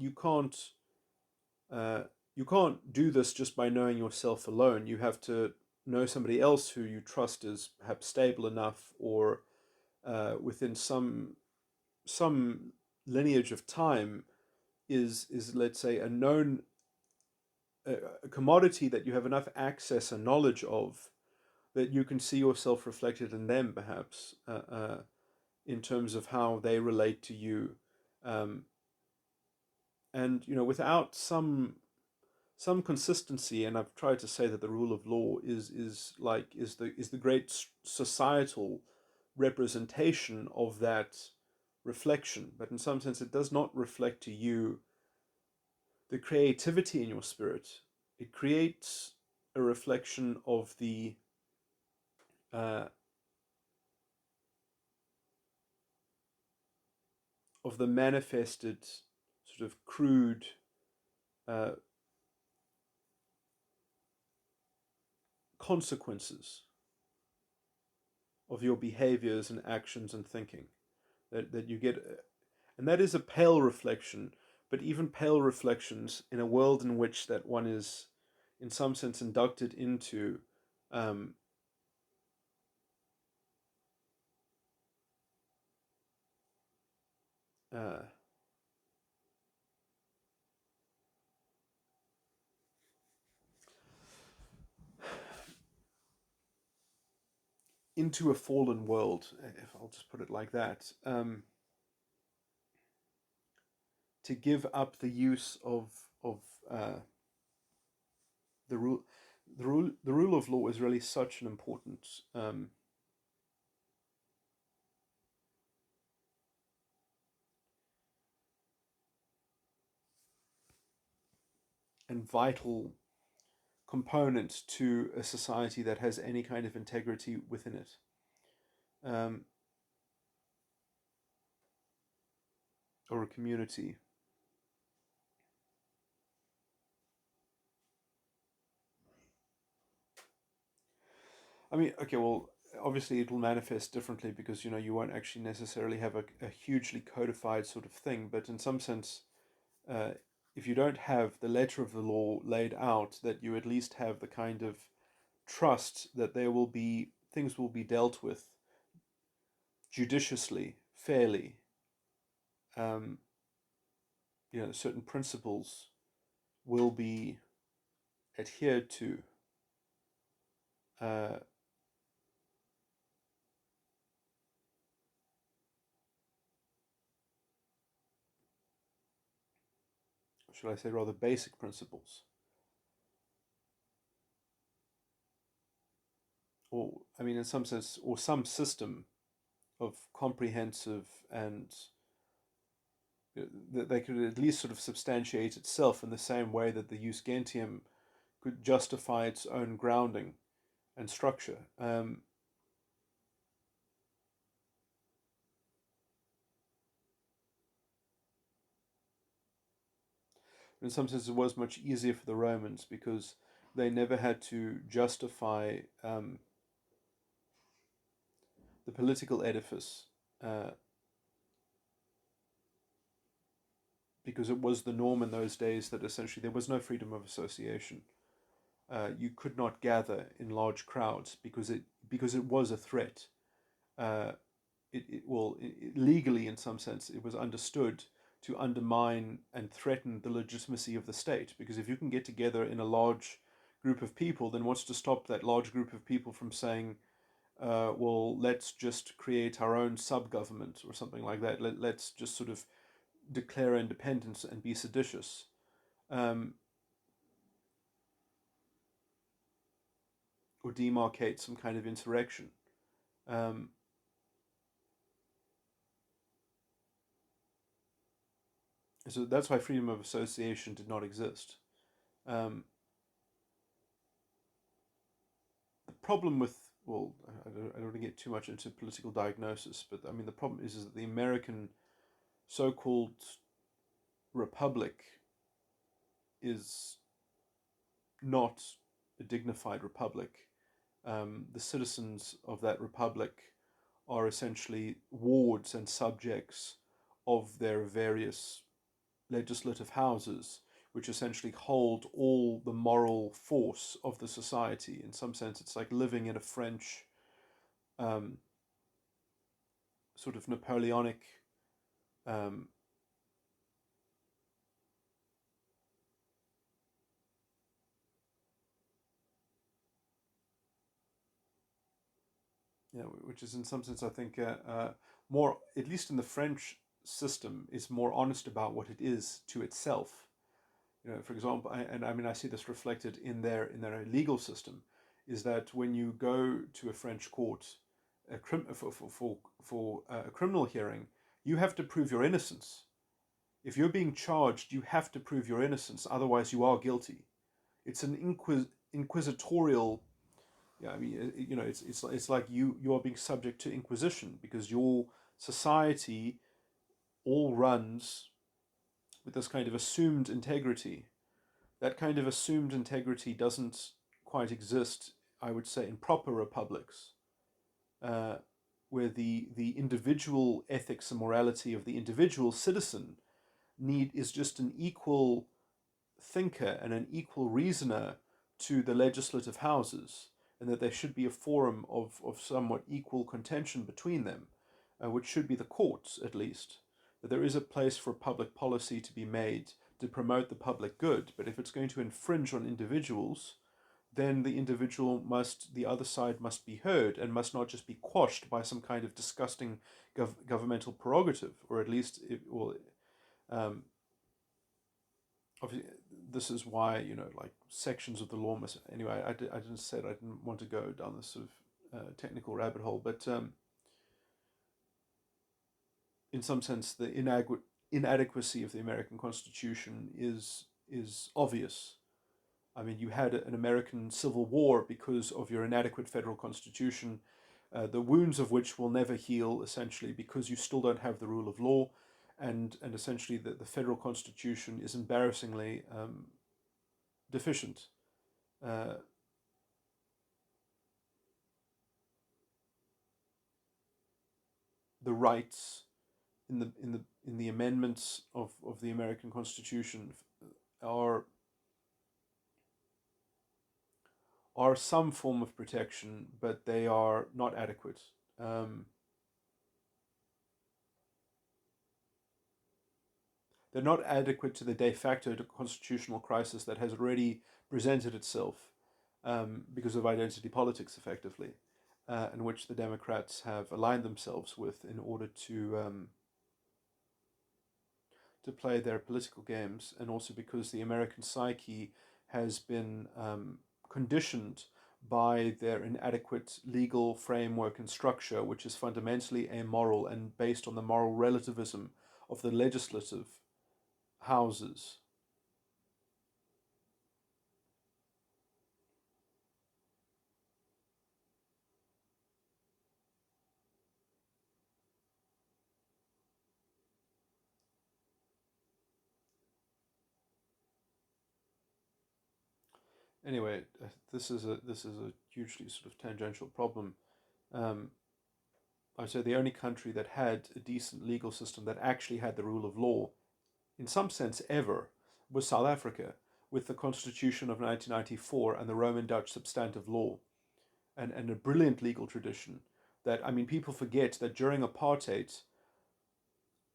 uh, you can't do this just by knowing yourself alone. You have to know somebody else who you trust is perhaps stable enough, or within some lineage of time is let's say a known a commodity that you have enough access and knowledge of, that you can see yourself reflected in them, perhaps, in terms of how they relate to you. Um, and without some consistency, and I've tried to say that the rule of law is the great societal representation of that reflection, but in some sense it does not reflect to you the creativity in your spirit. It creates a reflection uh, of the manifested, sort of crude, uh, consequences of your behaviors and actions and thinking, that you get, and that is a pale reflection. But even pale reflections in a world in which that one is, in some sense, inducted um, uh, into a fallen world, if I'll just put it like that, to give up the use of uh, the rule. The rule of law is really such an important and vital component to a society that has any kind of integrity within it. Um, or a community. I mean, okay, well, obviously it will manifest differently, because you won't actually necessarily have a hugely codified sort of thing, but in some sense, uh, if you don't have the letter of the law laid out, that you at least have the kind of trust that there will be things will be dealt with judiciously, fairly. Um, certain principles will be adhered to. Uh, should I say rather basic principles, or I mean, in some sense, or some system of comprehensive, and that they could at least sort of substantiate itself in the same way that the jus gentium could justify its own grounding and structure. In some sense, it was much easier for the Romans, because they never had to justify the political edifice, uh, because it was the norm in those days that essentially there was no freedom of association. You could not gather in large crowds, because it was a threat. Uh, legally, in some sense, it was understood to undermine and threaten the legitimacy of the state. Because if you can get together in a large group of people, then what's to stop that large group of people from saying, well, let's just create our own sub government or something like that. Let's just sort of declare independence and be seditious. Um, or demarcate some kind of insurrection. Um, so that's why freedom of association did not exist. Um, the problem with well, I don't want to get too much into political diagnosis, but I mean, the problem is that the American so called republic is not a dignified republic. The citizens of that republic are essentially wards and subjects of their various legislative houses, which essentially hold all the moral force of the society. In some sense, it's like living in a French um, sort of Napoleonic um, which is in some sense, I think, more, at least in the French system, is more honest about what it is to itself. For example, and I mean, I see this reflected in their legal system, is that when you go to a French court for a criminal hearing, you have to prove your innocence. If you're being charged, you have to prove your innocence, otherwise you are guilty. It's an inquisitorial. Yeah, I mean, it's like you are being subject to inquisition because your society all runs with this kind of assumed integrity. That kind of assumed integrity doesn't quite exist, I would say, in proper republics, uh, where the individual ethics and morality of the individual citizen need is just an equal thinker and an equal reasoner to the legislative houses, and that there should be a forum of somewhat equal contention between them, which should be the courts at least. That there is a place for public policy to be made to promote the public good, but if it's going to infringe on individuals, then the other side must be heard and must not just be quashed by some kind of disgusting governmental prerogative, or at least, um, obviously, this is why, like sections of the law must. Anyway, I didn't say I didn't want to go down this sort of technical rabbit hole, but in some sense, the inadequacy of the American Constitution is obvious. I mean, you had an American Civil War because of your inadequate federal constitution, the wounds of which will never heal, essentially, because you still don't have the rule of law, and essentially the federal constitution is embarrassingly deficient. Uh, the rights in the amendments of the American Constitution are are some form of protection, but they are not adequate. Um, they're not adequate to the de facto constitutional crisis that has already presented itself because of identity politics, effectively, in which the Democrats have aligned themselves with in order to play their political games, and also because the American psyche has been conditioned by their inadequate legal framework and structure, which is fundamentally amoral and based on the moral relativism of the legislative houses. Anyway, this is a hugely sort of tangential problem. Um, I'd say the only country that had a decent legal system that actually had the rule of law, in some sense ever, was South Africa, with the Constitution of 1994 and the Roman Dutch substantive law, and a brilliant legal tradition. That, I mean, people forget that during apartheid,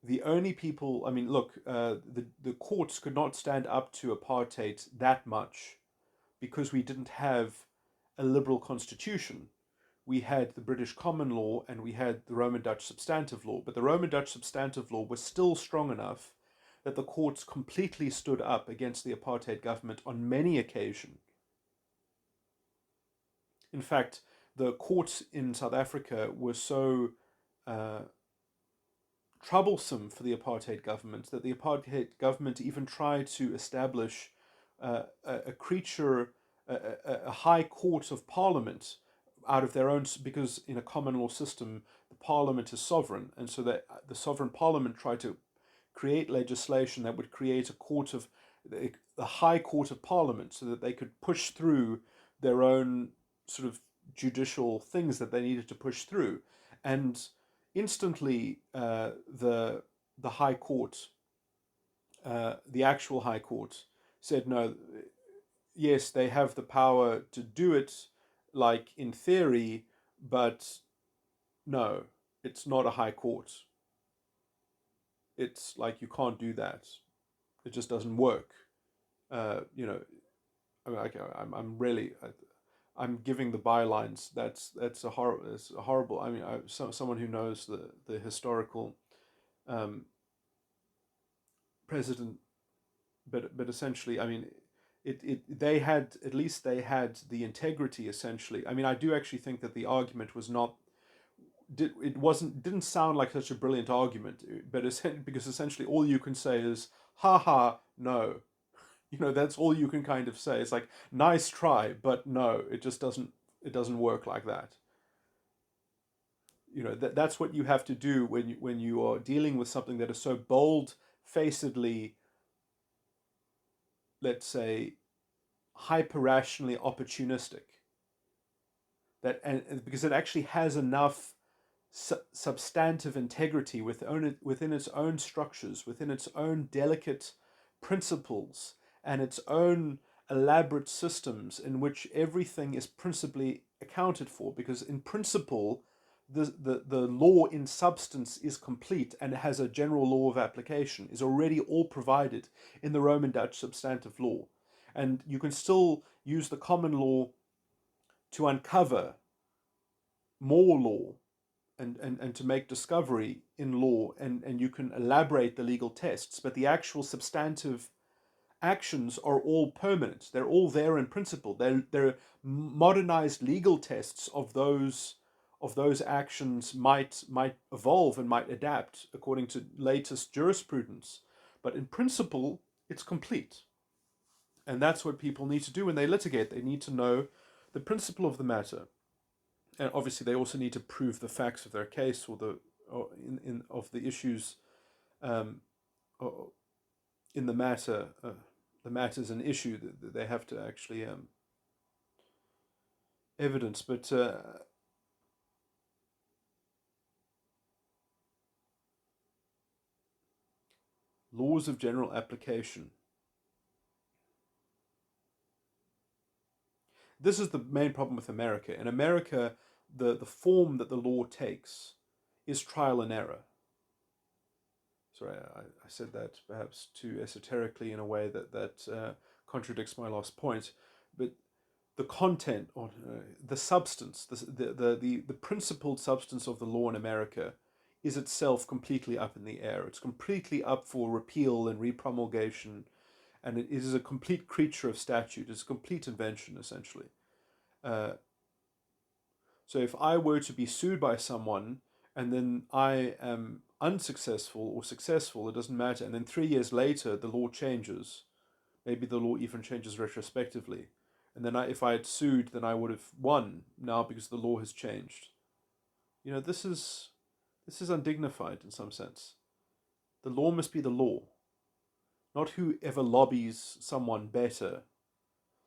the only people, I mean, look, the courts could not stand up to apartheid that much because we didn't have a liberal constitution. We had the British common law and we had the Roman Dutch substantive law, but the Roman Dutch substantive law was still strong enough that the courts completely stood up against the apartheid government on many occasions. In fact, the courts in South Africa were so uh, troublesome for the apartheid government that the apartheid government even tried to establish a creature, a high court of parliament out of their own, because in a common law system, the parliament is sovereign, and so that the sovereign parliament tried to create legislation that would create a court of the high court of parliament, so that they could push through their own sort of judicial things that they needed to push through, and instantly the high court, the actual high court, said no. Yes, they have the power to do it, like in theory, but no, it's not a high court. It's like you can't do that. It just doesn't work. You know, I mean, okay, I'm really, I'm giving the bylines. That's a horrible. It's a horrible. I mean, someone who knows the historical um, precedent, but essentially, I mean, they had, at least they had the integrity. Essentially, I mean, I do actually think that the argument was not. Didn't sound like such a brilliant argument, but because essentially all you can say is "ha ha no," you know, that's all you can kind of say. It's like, nice try, but no, it doesn't work like that. You know, that's what you have to do when you are dealing with something that is so bold facedly, let's say, hyper rationally opportunistic, that, and because it actually has enough substantive integrity within its own structures, within its own delicate principles, and its own elaborate systems in which everything is principally accounted for. Because in principle, the law in substance is complete, and it has a general law of application, is already all provided in the Roman Dutch substantive law. And you can still use the common law to uncover more law, and to make discovery in law, and you can elaborate the legal tests, but the actual substantive actions are all permanent. They're all there in principle. They're modernized legal tests of those actions might evolve and might adapt according to latest jurisprudence, but in principle it's complete. And that's what people need to do when they litigate. They need to know the principle of the matter, and obviously they also need to prove the facts of their case, or in of the issues, um, in the matter. The matter is an issue that they have to actually evidence. But laws of general application. This is the main problem with America. In America, the form that the law takes is trial and error. Sorry, I said that perhaps too esoterically in a way that contradicts my last point. But the content, or the substance, the principled substance of the law in America is itself completely up in the air. It's completely up for repeal and repromulgation, and it is a complete creature of statute. It's a complete invention, essentially. Uh, so if I were to be sued by someone, and then I am unsuccessful or successful, it doesn't matter, and then 3 years later the law changes, maybe the law even changes retrospectively, and then if I had sued, then I would have won now because the law has changed. You know, this is undignified in some sense. The law must be the law, not whoever lobbies someone better.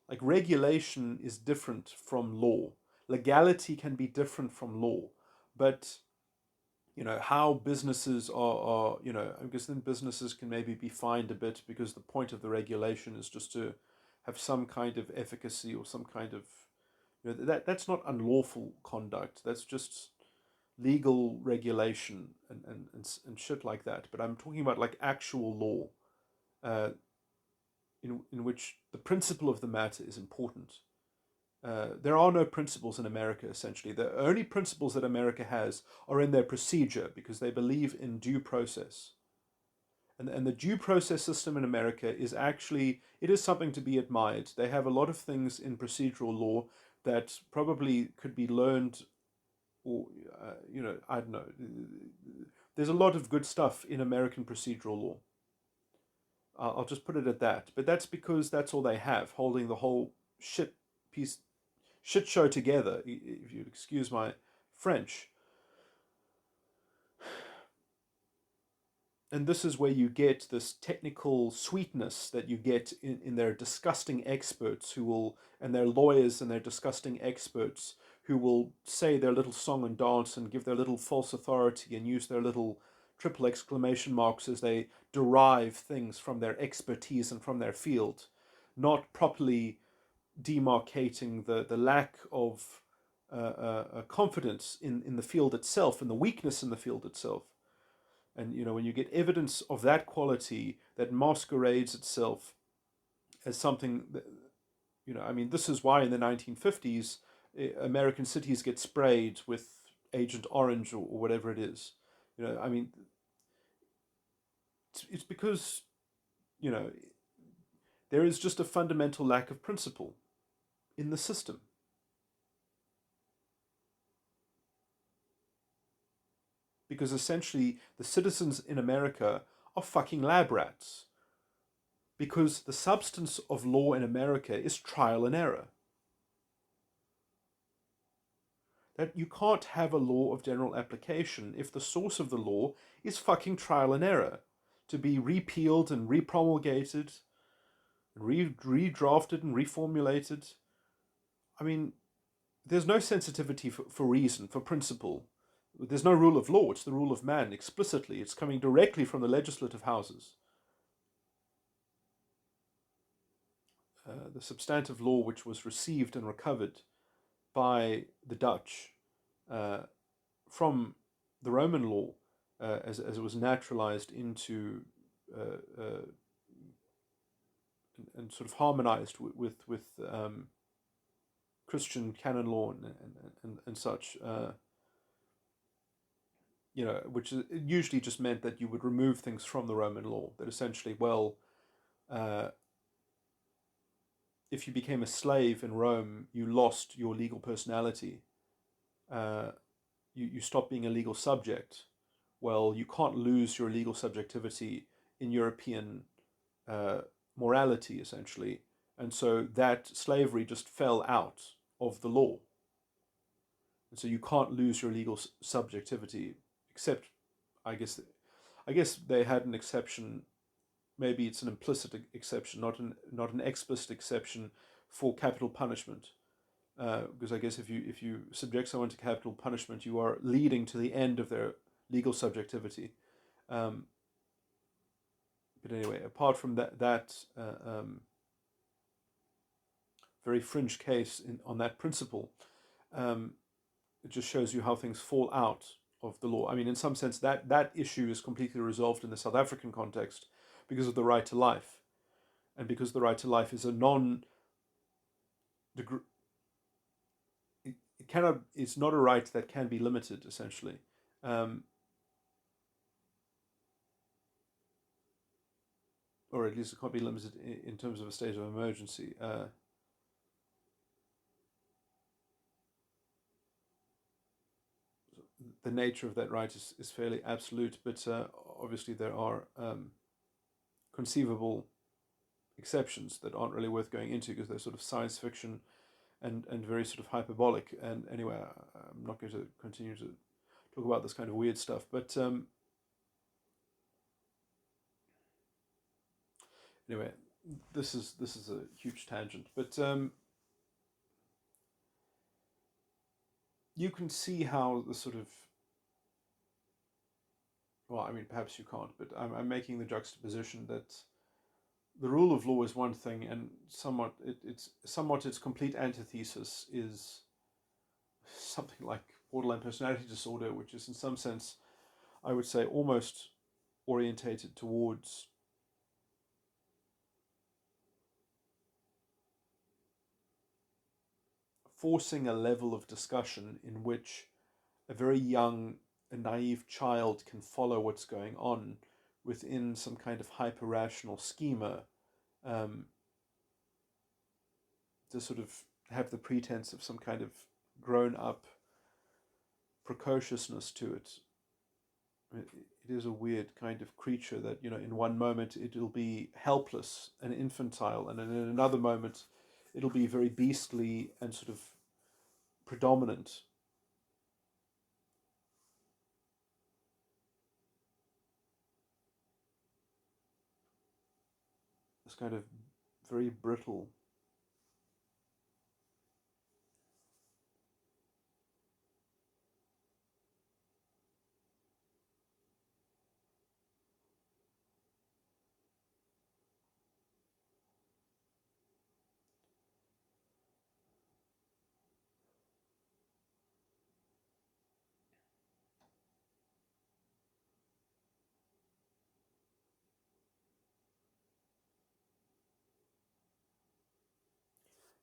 Like, regulation is different from law. Legality can be different from law, but how businesses are, I guess then businesses can maybe be fined a bit, because the point of the regulation is just to have some kind of efficacy, or some kind of, that's not unlawful conduct. That's just legal regulation, and shit like that. But I'm talking about like actual law, in which the principle of the matter is important. There are no principles in America, essentially. The only principles that America has are in their procedure, because they believe in due process. And the due process system in America is actually, it is something to be admired. They have a lot of things in procedural law that probably could be learned, or, I don't know. There's a lot of good stuff in American procedural law. I'll just put it at that. But that's because that's all they have, holding the whole shit piece shit show together, if you'd excuse my French. And this is where you get this technical sweetness that you get in their disgusting experts who will, and their lawyers and their disgusting experts who will say their little song and dance and give their little false authority and use their little triple exclamation marks as they derive things from their expertise and from their field, not properly demarcating the lack of confidence in the field itself and the weakness in the field itself. And when you get evidence of that quality that masquerades itself as something that, I mean, this is why in the 1950s American cities get sprayed with Agent Orange or whatever it is. I mean, it's because you know there is just a fundamental lack of principle in the system. Because essentially the citizens in America are fucking lab rats. Because the substance of law in America is trial and error. That you can't have a law of general application if the source of the law is fucking trial and error, to be repealed and repromulgated, redrafted and reformulated. I mean, there's no sensitivity for reason, for principle. There's no rule of law, it's the rule of man explicitly. It's coming directly from the legislative houses. The substantive law which was received and recovered by the Dutch from the Roman law as it was naturalized into and sort of harmonized with Christian canon law and such. Which usually just meant that you would remove things from the Roman law. That essentially, if you became a slave in Rome, you lost your legal personality. You stopped being a legal subject. Well, you can't lose your legal subjectivity in European morality, essentially. And so that slavery just fell out of the law. And so you can't lose your legal subjectivity, except, I guess they had an exception. Maybe it's an implicit exception, not an explicit exception for capital punishment. Because I guess if you subject someone to capital punishment, you are leading to the end of their legal subjectivity. But anyway, apart from that very fringe case on that principle, it just shows you how things fall out of the law. I mean, in some sense, that issue is completely resolved in the South African context because of the right to life, and because the right to life is a it's not a right that can be limited, essentially. Or at least it can't be limited in terms of a state of emergency. The nature of that right is fairly absolute, but obviously there are conceivable exceptions that aren't really worth going into because they're sort of science fiction and very sort of hyperbolic. And anyway, I'm not going to continue to talk about this kind of weird stuff, but anyway, this is a huge tangent, but you can see how the sort of, well, I mean, perhaps you can't, but I'm making the juxtaposition that the rule of law is one thing, and somewhat its complete antithesis is something like borderline personality disorder, which is in some sense, I would say, almost orientated towards forcing a level of discussion in which a very young and naive child can follow what's going on within some kind of hyper-rational schema, to sort of have the pretense of some kind of grown-up precociousness to it. It is a weird kind of creature that, in one moment it'll be helpless and infantile, and in another moment it'll be very beastly and sort of predominant. It's kind of very brittle.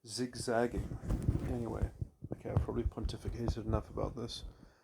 Zigzagging. Anyway, okay, I've probably pontificated enough about this.